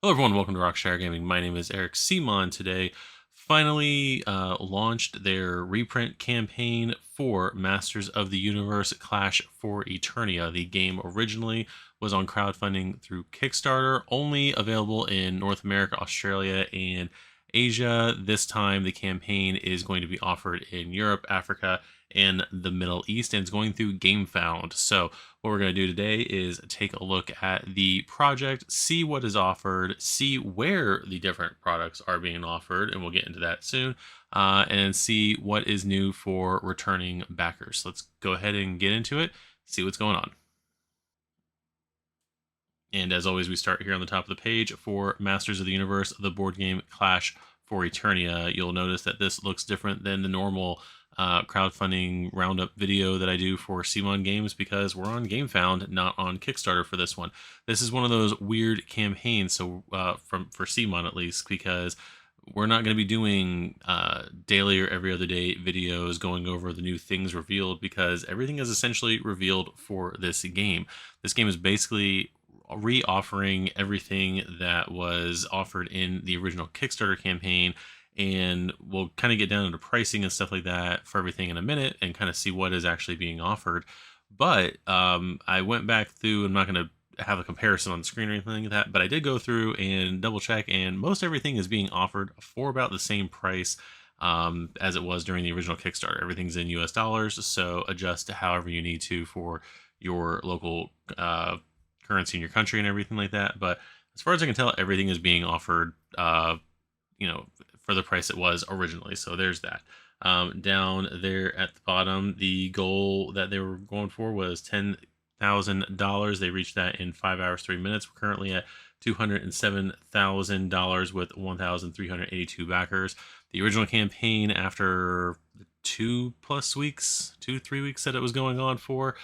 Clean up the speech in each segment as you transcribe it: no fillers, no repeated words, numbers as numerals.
Hello, everyone. Welcome to Rockshire Gaming. My name is Eric CMON. Today, finally launched their reprint campaign for Masters of the Universe Clash for Eternia. The game originally was on crowdfunding through Kickstarter, only available in North America, Australia, and Asia. This time, the campaign is going to be offered in Europe, Africa, and the Middle East, and it's going through Gamefound. So what we're going to do today is take a look at the project, see what is offered, see where the different products are being offered, and we'll get into that soon, and see what is new for returning backers. So let's go ahead and get into it, see what's going on. And as always, we start here on the top of the page for Masters of the Universe, the board game Clash for Eternia. You'll notice that this looks different than the normal crowdfunding roundup video that I do for CMON games because we're on Gamefound, not on Kickstarter for this one. This is one of those weird campaigns, so for CMON at least, because we're not going to be doing daily or every other day videos going over the new things revealed because everything is essentially revealed for this game. This game is basically re-offering everything that was offered in the original Kickstarter campaign, and we'll kind of get down into pricing and stuff like that for everything in a minute and kind of see what is actually being offered. But I went back through, I'm not going to have a comparison on the screen or anything like that, but I did go through and double check, and most everything is being offered for about the same price as it was during the original Kickstarter. Everything's in US dollars, so adjust however you need to for your local currency in your country and everything like that. But as far as I can tell, everything is being offered, for the price it was originally. So there's that. Down there at the bottom, the goal that they were going for was $10,000. They reached that in 5 hours, 3 minutes. We're currently at $207,000 with 1,382 backers. The original campaign, after 2+ weeks, 3 weeks that it was going on for,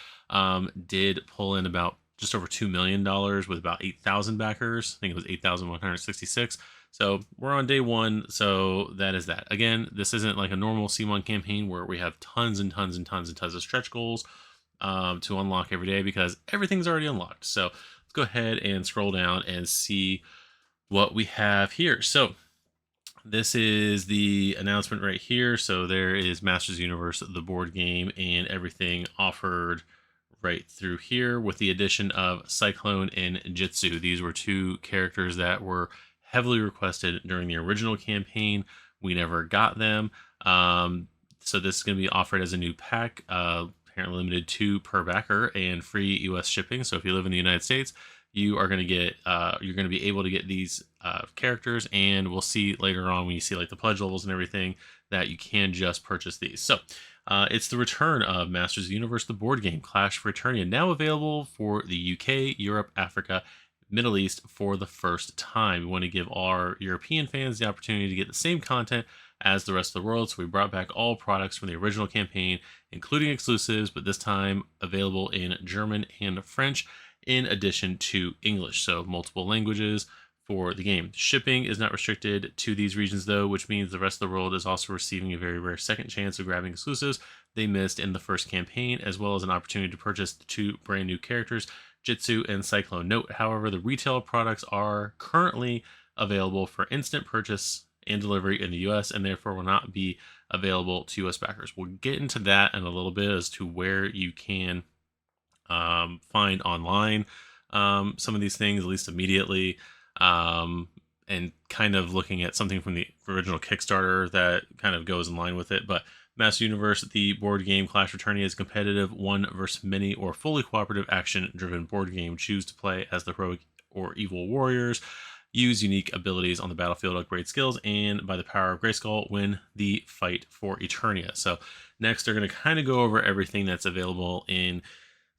did pull in about just over $2 million with about 8,000 backers. I think it was 8,166. So we're on day one. So that is that. Again, this isn't like a normal CMON campaign where we have tons and tons and tons and tons of stretch goals to unlock every day because everything's already unlocked. So let's go ahead and scroll down and see what we have here. So this is the announcement right here. So there is Masters Universe, the board game, and everything offered right through here with the addition of Cyclone and Jitsu. These were two characters that were heavily requested during the original campaign. We never got them. So this is going to be offered as a new pack, apparently limited 2 per backer and free US shipping. So if you live in the United States, you are going to get, you're going to be able to get these characters, and we'll see later on when you see like the pledge levels and everything that you can just purchase these. So it's the return of Masters of the Universe, the board game Clash for Eternia, now available for the UK, Europe, Africa, Middle East for the first time. We want to give our European fans the opportunity to get the same content as the rest of the world, so we brought back all products from the original campaign, including exclusives, but this time available in German and French, in addition to English, so multiple languages for the game. Shipping is not restricted to these regions though, which means the rest of the world is also receiving a very rare second chance of grabbing exclusives they missed in the first campaign, as well as an opportunity to purchase the 2 brand new characters, Jitsu and Cyclone. Note, however, the retail products are currently available for instant purchase and delivery in the US, and therefore will not be available to US backers. We'll get into that in a little bit as to where you can find online some of these things, at least immediately, and kind of looking at something from the original Kickstarter that kind of goes in line with it. But Master Universe, the board game Clash of Eternia, is competitive 1 versus many or fully cooperative action-driven board game. Choose to play as the heroic or evil warriors, use unique abilities on the battlefield, upgrade skills, and by the power of Grayskull, win the fight for Eternia. So next, they're going to kind of go over everything that's available in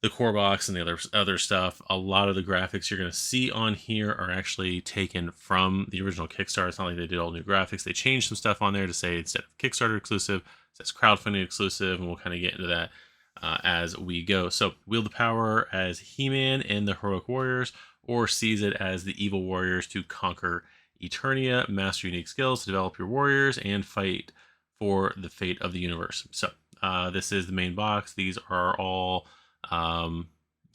the core box and the other stuff. A lot of the graphics you're going to see on here are actually taken from the original Kickstarter. It's not like they did all new graphics. They changed some stuff on there to say instead of Kickstarter exclusive, it says crowdfunding exclusive, and we'll kind of get into that as we go. So wield the power as He-Man and the Heroic Warriors, or seize it as the Evil Warriors to conquer Eternia. Master unique skills to develop your warriors and fight for the fate of the universe. So this is the main box. These are all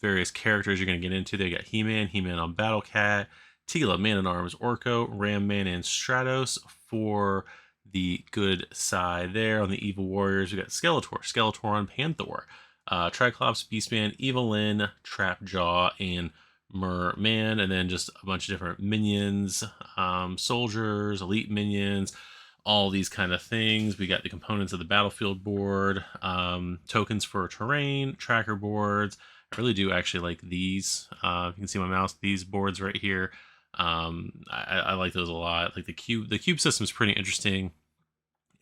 various characters you're going to get into. They got He-Man on Battle Cat, Tila, Man-at-Arms, Orko, Ram Man, and Stratos for the good side there. On the Evil Warriors, we got Skeletor, Panther, Triclops, Beastman, Evelyn, Trapjaw, and Merman, and then just a bunch of different minions, soldiers, elite minions, all these kind of things. We got the components of the battlefield board, tokens for terrain, tracker boards. I really do actually like these. You can see my mouse, these boards right here. I like those a lot. Like the cube system is pretty interesting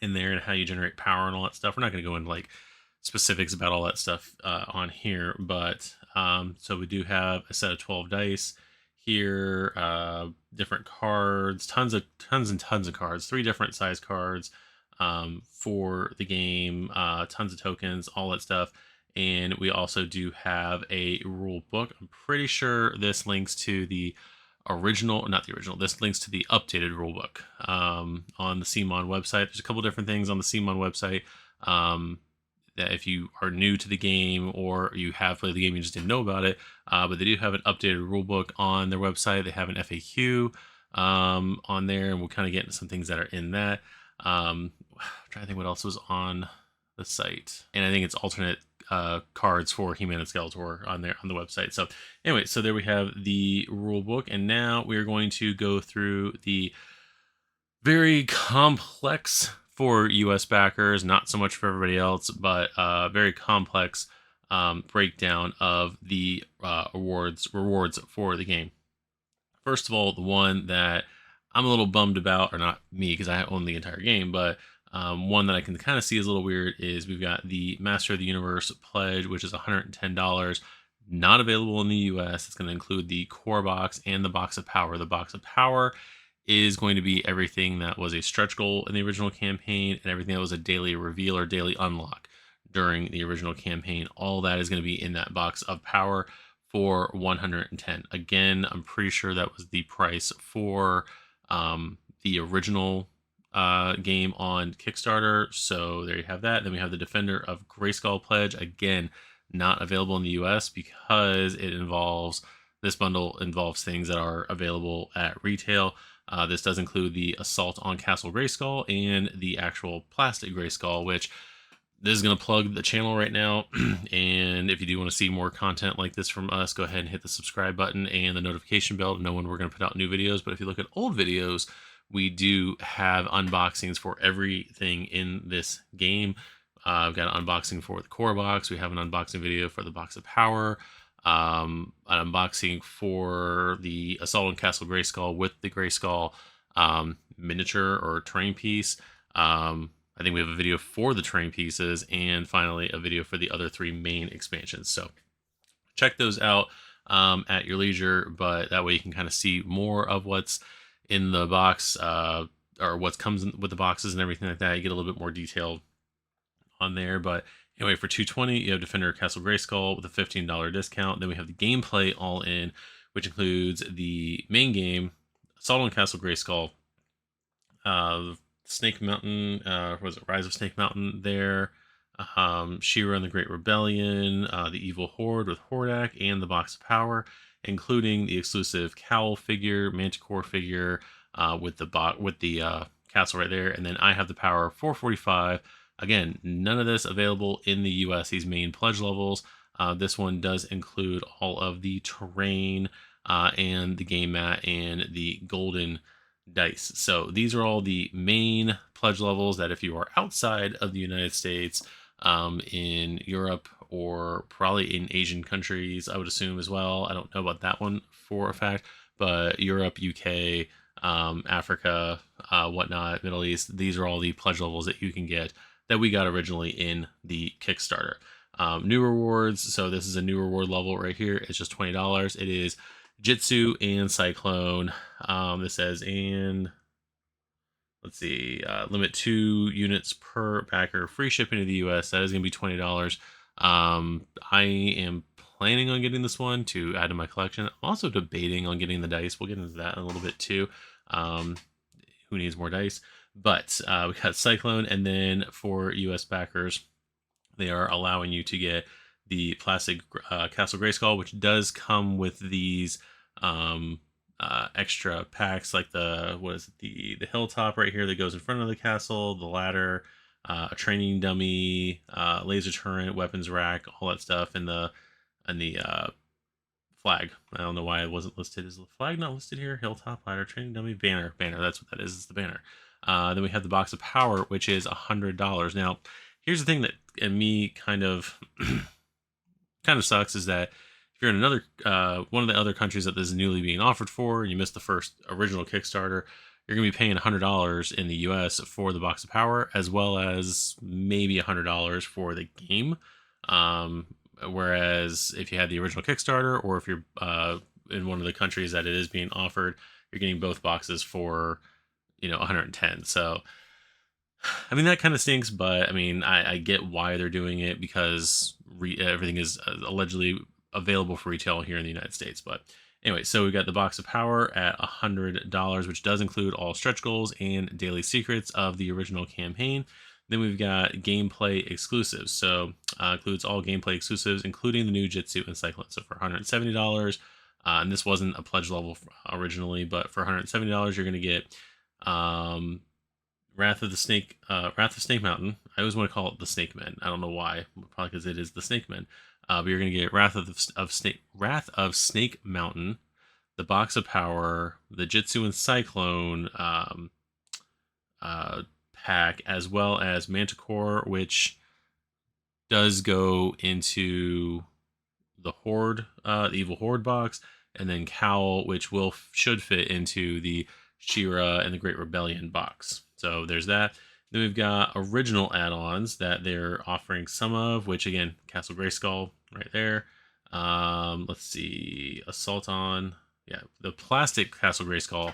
in there and how you generate power and all that stuff. We're not going to go into like specifics about all that stuff on here, but so we do have a set of 12 dice here, different cards, tons and tons of cards, 3 different size cards for the game, tons of tokens, all that stuff. And we also do have a rule book. I'm pretty sure this links to the original, not the original, this links to the updated rulebook on the CMON website. There's a couple different things on the CMON website that if you are new to the game or you have played the game, you just didn't know about it, but they do have an updated rulebook on their website. They have an FAQ on there, and we'll kind of get into some things that are in that. I'm trying to think what else was on the site, and I think it's alternate cards for He-Man and Skeletor on there on the website. So anyway, so there we have the rule book, and now we're going to go through the very complex for US backers, not so much for everybody else, but very complex breakdown of the rewards for the game. First of all, the one that I'm a little bummed about, or not me because I own the entire game, but one that I can kind of see is a little weird is we've got the Master of the Universe pledge, which is $110, not available in the US. It's going to include the core box and the box of power. The box of power is going to be everything that was a stretch goal in the original campaign and everything that was a daily reveal or daily unlock during the original campaign. All that is going to be in that box of power for $110. Again, I'm pretty sure that was the price for the original game on Kickstarter. So there you have that. Then we have the Defender of Grayskull pledge. Again, not available in the US because this bundle involves things that are available at retail. This does include the Assault on Castle Grayskull and the actual plastic Grayskull, which this is going to plug the channel right now. And if you do want to see more content like this from us, go ahead and hit the subscribe button and the notification bell to know when we're going to put out new videos. But if you look at old videos, we do have unboxings for everything in this game. I've got an unboxing for the core box. We have an unboxing video for the box of power. An unboxing for the Assault on Castle Grayskull with the Grayskull miniature or terrain piece. I think we have a video for the terrain pieces, and finally a video for the other 3 main expansions. So check those out at your leisure, but that way you can kind of see more of what's in the box or what comes with the boxes and everything like that. You get a little bit more detail on there. But anyway, for $220, you have Defender of Castle Grayskull with a $15 discount. Then we have the gameplay all in, which includes the main game, Assault on Castle Grayskull, Snake Mountain, was it Rise of Snake Mountain there, She-Ra and the Great Rebellion, the Evil Horde with Hordak, and the Box of Power, including the exclusive Cowl figure, Manticore figure, with the castle right there. And then I have the power 445. Again, none of this available in the US, these main pledge levels. This one does include all of the terrain and the game mat and the golden dice. So these are all the main pledge levels that if you are outside of the United States, in Europe or probably in Asian countries, I would assume as well. I don't know about that one for a fact, but Europe, UK, Africa, whatnot, Middle East, these are all the pledge levels that you can get that we got originally in the Kickstarter. New rewards. So this is a new reward level right here. It's just $20. It is Jitsu and Cyclone. This says, and let's see, limit 2 units per backer, free shipping to the US. That is going to be $20. I am planning on getting this one to add to my collection. I'm also debating on getting the dice. We'll get into that in a little bit too. Who needs more dice? But we got Cyclone, and then for US backers, they are allowing you to get the plastic Castle Grayskull, which does come with these extra packs like the the hilltop right here that goes in front of the castle, the ladder, a training dummy, laser turret, weapons rack, all that stuff, and the flag. I don't know why it wasn't listed. Is the flag not listed here? Hilltop, ladder, training dummy, banner. That's what that is. It's the banner. Then we have the box of power, which is $100. Now, here's the thing that and me kind of sucks is that if you're in another one of the other countries that this is newly being offered for, and you missed the first original Kickstarter, you're going to be paying $100 in the US for the box of power, as well as maybe $100 for the game. Whereas if you had the original Kickstarter, or if you're in one of the countries that it is being offered, you're getting both boxes for 110. So I mean, that kind of stinks, but I mean, I get why they're doing it, because everything is allegedly available for retail here in the United States. But anyway, so we got the box of power at $100, which does include all stretch goals and daily secrets of the original campaign. Then we've got gameplay exclusives. So includes all gameplay exclusives, including the new Jitsu and Cyclone. So for $170, and this wasn't a pledge level originally, but for $170, you're going to get Wrath of Snake Mountain. I always want to call it the Snake Men. I don't know why. Probably because it is the Snake Men. But you're going to get Wrath of Snake Mountain, the Box of Power, the Jitsu and Cyclone pack, as well as Manticore, which does go into the Horde, the Evil Horde box, and then Cowl, which should fit into the She-Ra and the Great Rebellion box. So there's that. Then we've got original add-ons that they're offering some of, which again, Castle Grayskull right there. Let's see, Assault on, yeah, the plastic Castle Grayskull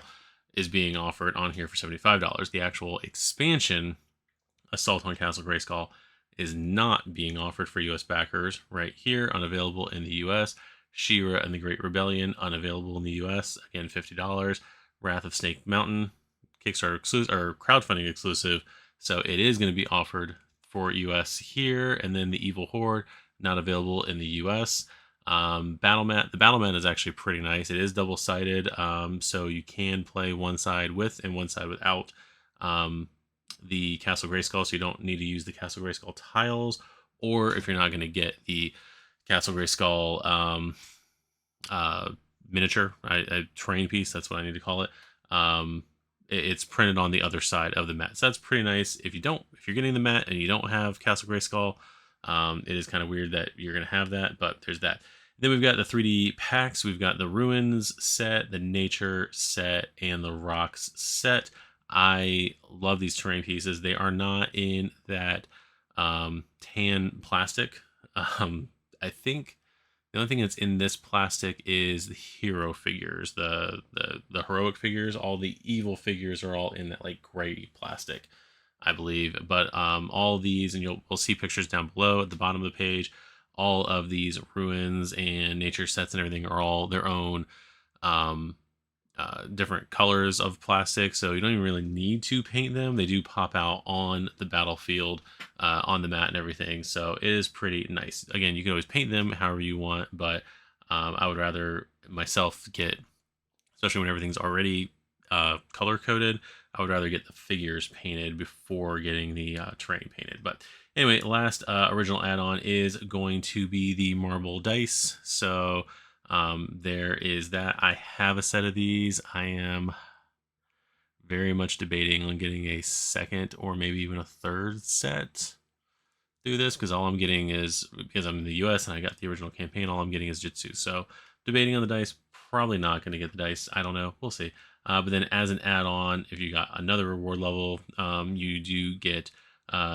is being offered on here for $75. The actual expansion Assault on Castle Grayskull is not being offered for US backers right here, unavailable in the US. She-Ra and the Great Rebellion, unavailable in the US, again $50. Wrath of Snake Mountain, Kickstarter exclusive or crowdfunding exclusive, so it is going to be offered for US here. And then the Evil Horde, not available in the US. Battle Mat, the Battle Mat is actually pretty nice. It is double-sided, so you can play one side with and one side without the Castle Grayskull, so you don't need to use the Castle Grayskull tiles. Or if you're not going to get the Castle Grayskull miniature, a terrain piece, that's what I need to call it. It's printed on the other side of the mat, so that's pretty nice. If you're getting the mat and you don't have Castle Grayskull, it is kind of weird that you're going to have that, but there's that. Then we've got the 3D packs. We've got the Ruins set, the Nature set, and the Rocks set. I love these terrain pieces. They are not in that tan plastic. I think the only thing that's in this plastic is the hero figures, the heroic figures. All the evil figures are all in that like gray plastic, I believe. But all of these, and we'll see pictures down below at the bottom of the page. All of these Ruins and Nature sets and everything are all their own different colors of plastic, so you don't even really need to paint them. They do pop out on the battlefield, on the mat and everything, so it is pretty nice. Again, you can always paint them however you want, but I would rather myself get, especially when everything's already color coded, I would rather get the figures painted before getting the terrain painted. But anyway, last original add-on is going to be the marble dice. So there is that. I have a set of these. I am very much debating on getting a second or maybe even a third set through this, because all I'm getting is, because I'm in the US and I got the original campaign, all I'm getting is Jitsu. So debating on the dice, probably not going to get the dice. I don't know. We'll see. But then as an add-on, if you got another reward level, you do get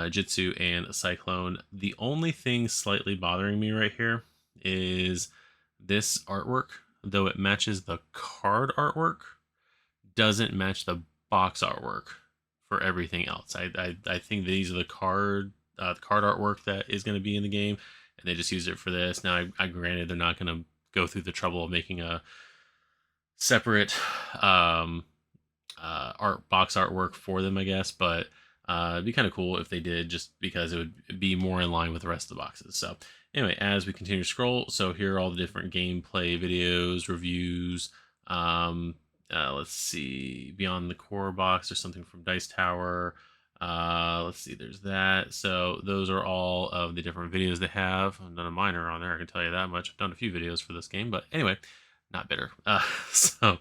Jitsu and Cyclone. The only thing slightly bothering me right here is this artwork, though it matches the card artwork, doesn't match the box artwork for everything else. I think these are the card artwork that is going to be in the game, and they just use it for this. Now, I granted they're not going to go through the trouble of making a separate box artwork for them, I guess, but it'd be kind of cool if they did, just because it would be more in line with the rest of the boxes. So anyway, as we continue to scroll, so here are all the different gameplay videos, reviews, let's see, Beyond the Core box or something from Dice Tower. Let's see, there's that. So those are all of the different videos they have. None of mine are on there, I can tell you that much. I've done a few videos for this game, but anyway, not bitter. So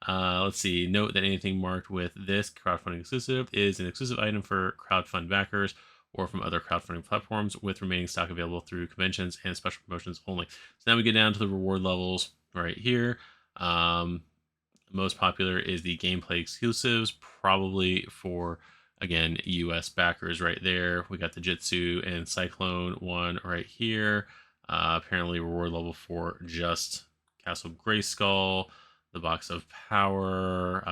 let's see. Note that anything marked with this crowdfunding exclusive is an exclusive item for crowdfund backers or from other crowdfunding platforms, with remaining stock available through conventions and special promotions only. So now we get down to the reward levels right here. Most popular is the gameplay exclusives, probably for, again, US backers right there. We got the Jitsu and Cyclone one right here. Apparently reward level for just Castle Grayskull. The Box of Power,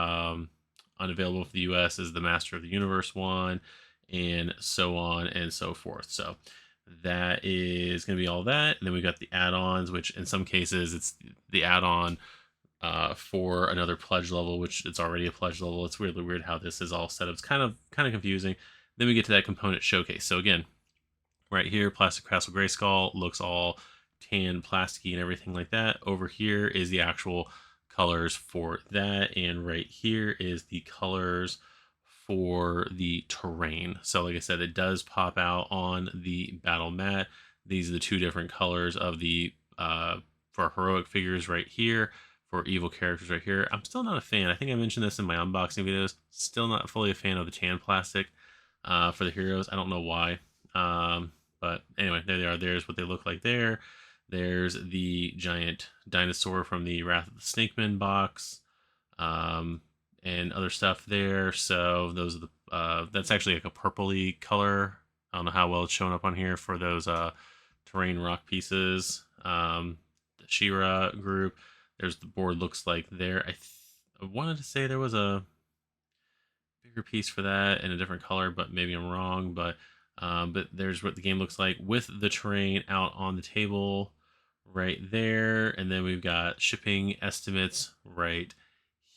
unavailable for the US, is the Master of the Universe one, and so on and so forth. So that is going to be all that. And then we got the add-ons, which in some cases it's the add-on for another pledge level, which it's already a pledge level. It's really weird how this is all set up. It's kind of confusing. Then we get to that component showcase. So again, right here, Plastic Castle Grayskull looks all tan, plasticky, and everything like that. Over here is the actual colors for that, and right here is the colors for the terrain. So like I said, it does pop out on the battle mat. These are the two different colors of the for heroic figures right here, for evil characters right here. I'm still not a fan. I think I mentioned this in my unboxing videos. Still not fully a fan of the tan plastic for the heroes. I don't know why. But anyway, there they are. There's what they look like there. There's the giant dinosaur from the Wrath of the Snakeman box, and other stuff there. So those are the that's actually like a purpley color. I don't know how well it's showing up on here for those terrain rock pieces. The She-Ra group. There's the board looks like there. I wanted to say there was a bigger piece for that in a different color, but maybe I'm wrong. But there's what the game looks like with the terrain out on the table right there. And then we've got shipping estimates right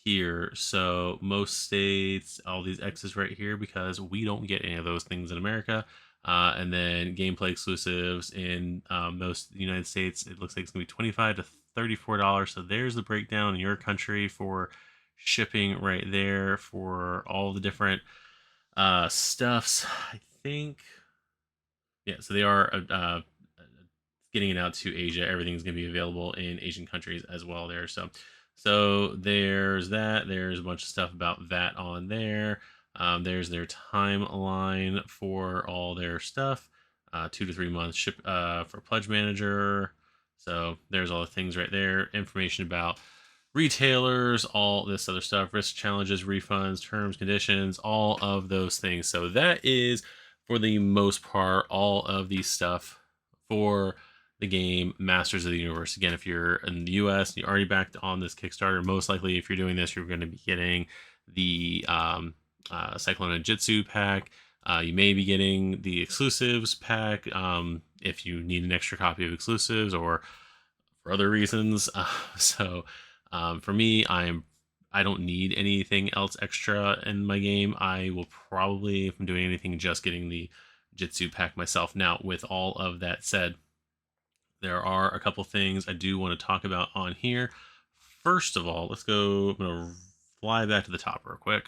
here. So most states, all these X's right here, because we don't get any of those things in America. And then gameplay exclusives in most United States, it looks like it's going to be $25 to $34. So there's the breakdown in your country for shipping right there for all the different stuffs. I think, yeah, so they are getting it out to Asia. Everything's going to be available in Asian countries as well there. So there's that. There's a bunch of stuff about that on there. There's their timeline for all their stuff. 2 to 3 months ship for Pledge Manager. So there's all the things right there. Information about retailers, all this other stuff, risk challenges, refunds, terms, conditions, all of those things. So that is, for the most part, all of the stuff for the game Masters of the Universe. Again, if you're in the US and you're already backed on this Kickstarter, most likely if you're doing this, you're going to be getting the Cyclone and Jitsu pack. You may be getting the exclusives pack if you need an extra copy of exclusives or for other reasons. For me, I don't need anything else extra in my game. I will probably, if I'm doing anything, just getting the Jitsu pack myself. Now, with all of that said, there are a couple things I do want to talk about on here. First of all, let's go. I'm going to fly back to the top real quick,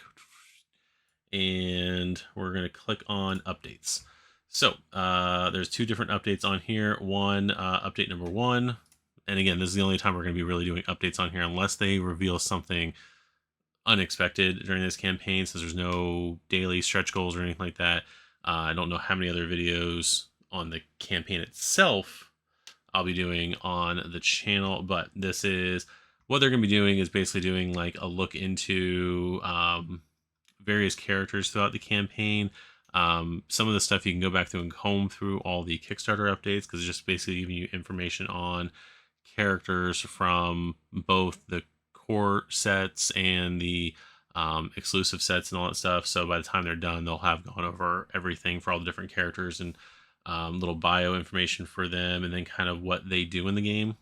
and we're going to click on updates. So there's two different updates on here. One, update number 1. And again, this is the only time we're going to be really doing updates on here unless they reveal something unexpected during this campaign, since there's no daily stretch goals or anything like that. I don't know how many other videos on the campaign itself I'll be doing on the channel, but this is what they're going to be doing, is basically doing like a look into various characters throughout the campaign. Some of the stuff you can go back through and comb through all the Kickstarter updates, because it's just basically giving you information on characters from both the core sets and the exclusive sets and all that stuff. So by the time they're done, they'll have gone over everything for all the different characters and little bio information for them, and then kind of what they do in the game.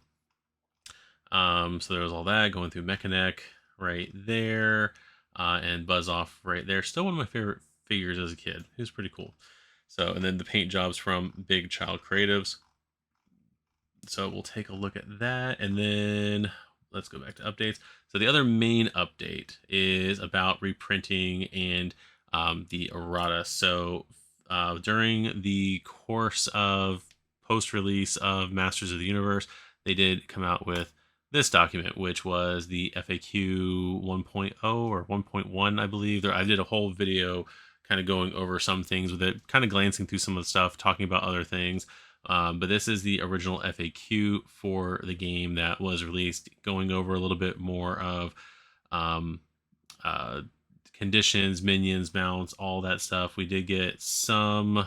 So there was all that going through Mechanic right there, and Buzz Off right there. Still one of my favorite figures as a kid. He was pretty cool. So, and then the paint jobs from Big Child Creatives. So we'll take a look at that, and then let's go back to updates. So the other main update is about reprinting and the errata. So during the course of post-release of Masters of the Universe, they did come out with this document, which was the FAQ 1.0 or 1.1, I believe. I did a whole video kind of going over some things with it, kind of glancing through some of the stuff, talking about other things. But this is the original FAQ for the game that was released, going over a little bit more of um, uh, conditions, minions, mounts, all that stuff. We did get some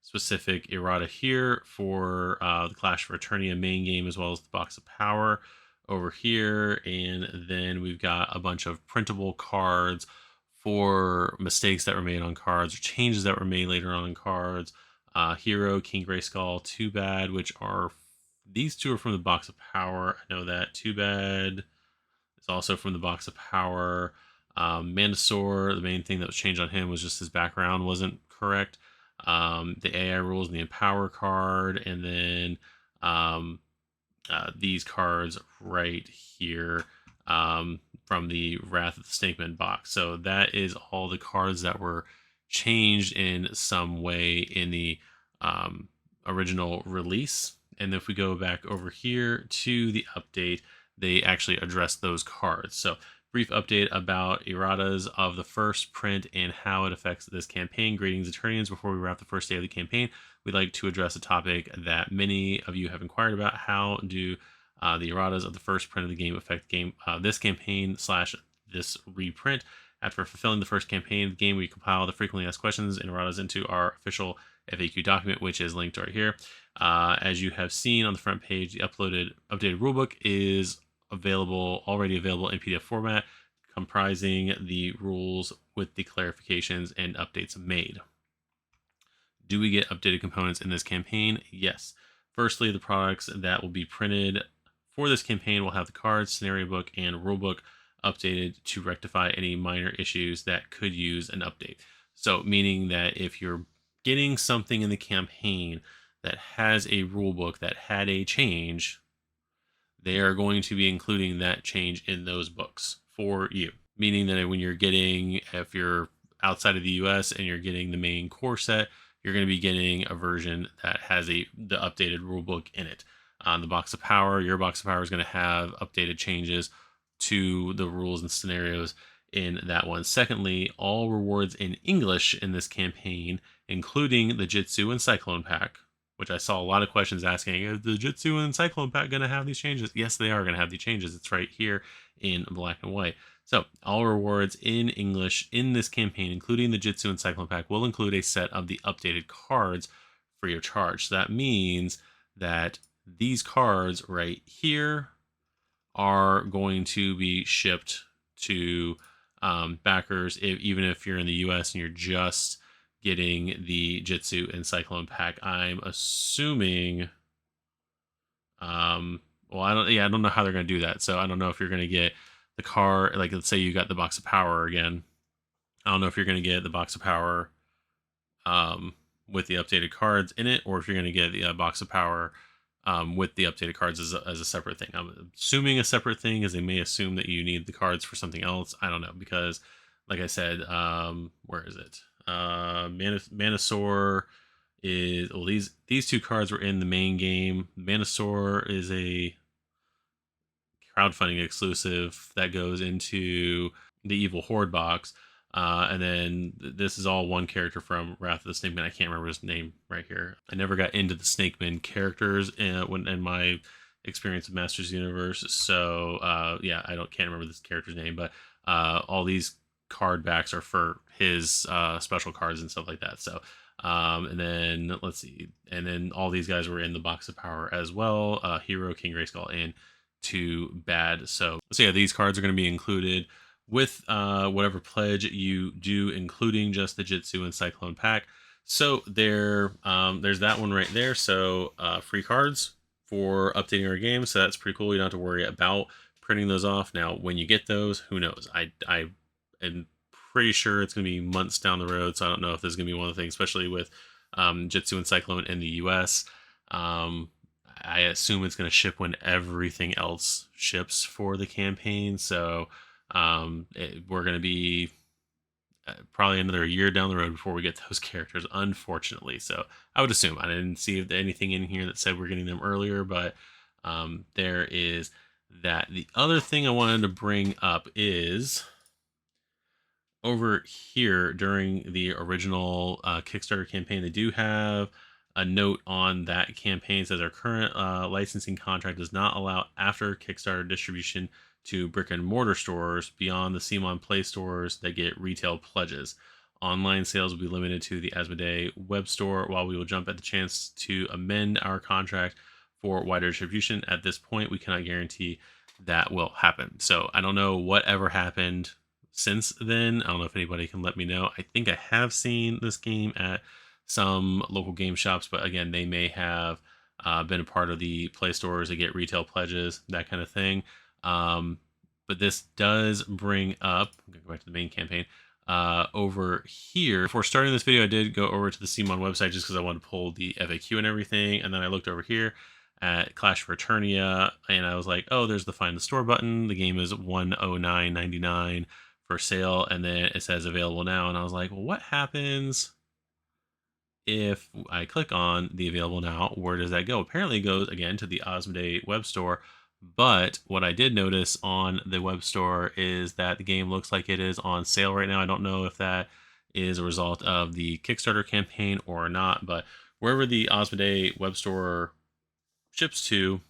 specific errata here for the Clash for Eternia main game, as well as the Box of Power over here. And then we've got a bunch of printable cards for mistakes that were made on cards or changes that were made later on in cards. Hero, King Grayskull, Too Bad, which are, these two are from the Box of Power. I know that. Too Bad is also from the Box of Power. Mandasaur, the main thing that was changed on him was just his background wasn't correct. The AI rules and the Empower card, and then these cards right here from the Wrath of the Snakeman box. So that is all the cards that were changed in some way in the original release. And if we go back over here to the update, they actually address those cards. So brief update about erratas of the first print and how it affects this campaign. Greetings, Eternians. Before we wrap the first day of the campaign, we'd like to address a topic that many of you have inquired about. How do the erratas of the first print of the game affect this campaign / this reprint? After fulfilling the first campaign of the game, we compile the frequently asked questions and erratas into our official FAQ document, which is linked right here. As you have seen on the front page, the updated rulebook is already available in PDF format, comprising the rules with the clarifications and updates made. Do we get updated components in this campaign? Yes. Firstly, the products that will be printed for this campaign will have the cards, scenario book, and rulebook updated to rectify any minor issues that could use an update. So meaning that if you're getting something in the campaign that has a rulebook that had a change, they are going to be including that change in those books for you. Meaning that when you're getting, if you're outside of the US and you're getting the main core set, you're going to be getting a version that has the updated rulebook in it. On the Box of Power, your Box of Power is going to have updated changes to the rules and scenarios in that one. Secondly, all rewards in English in this campaign, including the Jitsu and Cyclone pack, which I saw a lot of questions asking, is the Jitsu and Cyclone pack going to have these changes? Yes, they are going to have these changes. It's right here in black and white. So all rewards in English in this campaign, including the Jitsu and Cyclone pack, will include a set of the updated cards free of charge. So that means that these cards right here are going to be shipped to backers, even if you're in the US and you're just getting the Jitsu and Cyclone pack. I'm assuming, well, I don't know how they're going to do that. So I don't know if you're going to get the card, like let's say you got the Box of Power again. I don't know if you're going to get the Box of Power with the updated cards in it, or if you're going to get the Box of Power with the updated cards as a separate thing. I'm assuming a separate thing, as they may assume that you need the cards for something else. I don't know, because like I said, where is it? Mandasaur is, well, these two cards were in the main game. Mandasaur is a crowdfunding exclusive that goes into the Evil Horde box. And then this is all one character from Wrath of the Snakeman. I can't remember his name right here. I never got into the Snakeman characters in my experience of Masters Universe. So yeah, can't remember this character's name, but all these card backs are for his special cards and stuff like that. So and then let's see, and then all these guys were in the Box of Power as well. Hero, King Grayskull, and Too Bad. So yeah, these cards are going to be included with whatever pledge you do, including just the Jitsu and Cyclone pack. So there's that one right there. So free cards for updating our game. So that's pretty cool. You don't have to worry about printing those off. Now, when you get those, who knows? I am pretty sure it's going to be months down the road. So I don't know if this is going to be one of the things, especially with Jitsu and Cyclone in the US. I assume it's going to ship when everything else ships for the campaign. So we're going to be probably another year down the road before we get those characters, unfortunately. So I would assume. I didn't see anything in here that said we're getting them earlier, but there is that. The other thing I wanted to bring up is over here during the original Kickstarter campaign, they do have a note on that campaign. It says our current licensing contract does not allow after Kickstarter distribution to brick and mortar stores beyond the CMON Play stores that get retail pledges. Online sales will be limited to the Asmodee web store. While we will jump at the chance to amend our contract for wider distribution, at this point we cannot guarantee that will happen. So I don't know whatever happened since then. I don't know if anybody can let me know. I think I have seen this game at some local game shops, but again, they may have been a part of the play stores that get retail pledges, that kind of thing. But this does bring up, I'm going to go back to the main campaign, over here. Before starting this video, I did go over to the CMON website just because I wanted to pull the FAQ and everything, and then I looked over here at Clash for Eternia, and I was like, oh, there's the Find the Store button. The game is $109.99 for sale, and then it says available now, and I was like, well, what happens if I click on the available now? Where does that go? Apparently it goes again to the Asmodee web store, but what I did notice on the web store is that the game looks like it is on sale right now. I don't know if that is a result of the Kickstarter campaign or not, but wherever the Asmodee web store ships to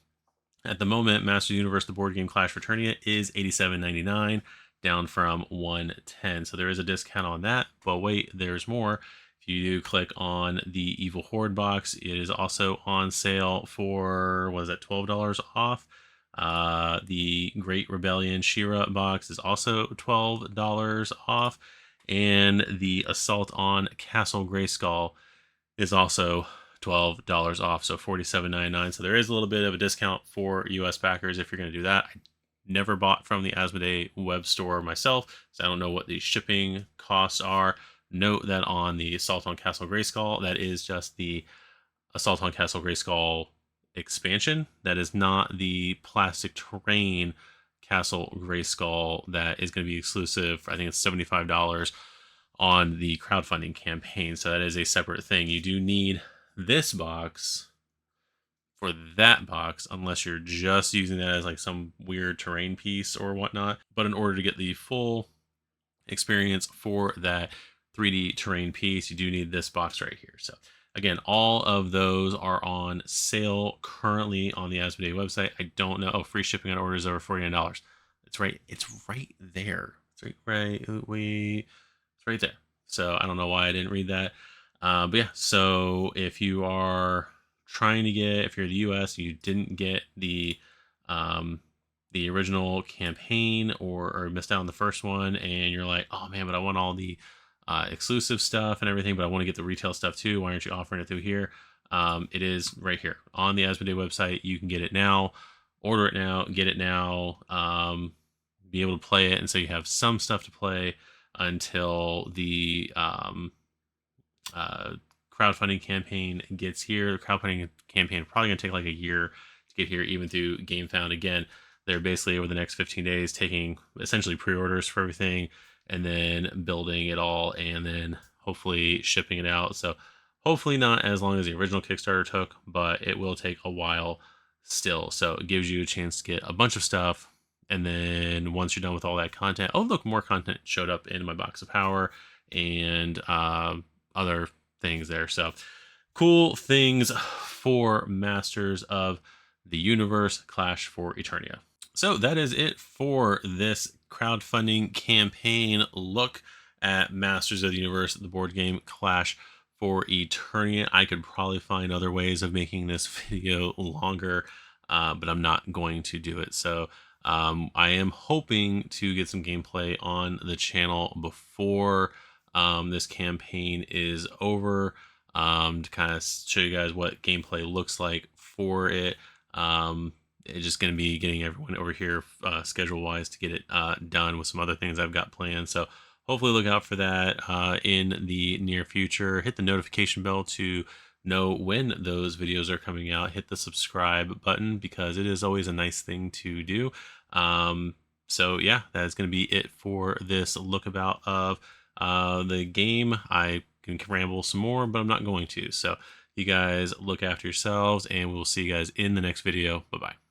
at the moment, Masters Universe, the board game Clash for Eternia, is $87.99, down from $110. So there is a discount on that, but wait, there's more. If you do click on the Evil Horde box, it is also on sale for, what is that, $12 off. The Great Rebellion She-Ra box is also $12 off, and the Assault on Castle Grayskull is also $12 off, so $47.99. So there is a little bit of a discount for US backers if you're going to do that. I never bought from the Asmodee web store myself, so I don't know what the shipping costs are. Note that on the Assault on Castle Grayskull, that is just the Assault on Castle Grayskull expansion. That is not the plastic terrain Castle Grayskull that is going to be exclusive. I think it's $75 on the crowdfunding campaign, so that is a separate thing. You do need this box for that box unless you're just using that as like some weird terrain piece or whatnot. But in order to get the full experience for that 3D terrain piece, you do need this box right here. So again, all of those are on sale currently on the Asmodee website. I don't know. Oh, free shipping on orders over $49. It's right there. It's right there. So I don't know why I didn't read that. But yeah, so if you are trying to get, if you're the US, you didn't get the original campaign or missed out on the first one, and you're like, oh man, but I want all the exclusive stuff and everything, but I want to get the retail stuff too. Why aren't you offering it through here? It is right here on the Asmodee website. You can get it now, order it now, get it now, be able to play it, and so you have some stuff to play until the crowdfunding campaign gets here. The crowdfunding campaign is probably going to take like a year to get here, even through Gamefound. Again, they're basically over the next 15 days taking essentially pre-orders for everything and then building it all and then hopefully shipping it out. So hopefully not as long as the original Kickstarter took, but it will take a while still. So it gives you a chance to get a bunch of stuff. And then once you're done with all that content, oh look, more content showed up in my box of power and other things there. So cool things for Masters of the Universe Clash for Eternia. So that is it for this crowdfunding campaign look at Masters of the Universe, the board game Clash for Eternia. I could probably find other ways of making this video longer, but I'm not going to do it. So I am hoping to get some gameplay on the channel before this campaign is over, to kind of show you guys what gameplay looks like for it. It's just going to be getting everyone over here schedule wise to get it done with some other things I've got planned. So hopefully look out for that in the near future. Hit the notification bell to know when those videos are coming out, hit the subscribe button because it is always a nice thing to do. So yeah, that is going to be it for this look about of the game. I can ramble some more, but I'm not going to. So you guys look after yourselves, and we'll see you guys in the next video. Bye-bye.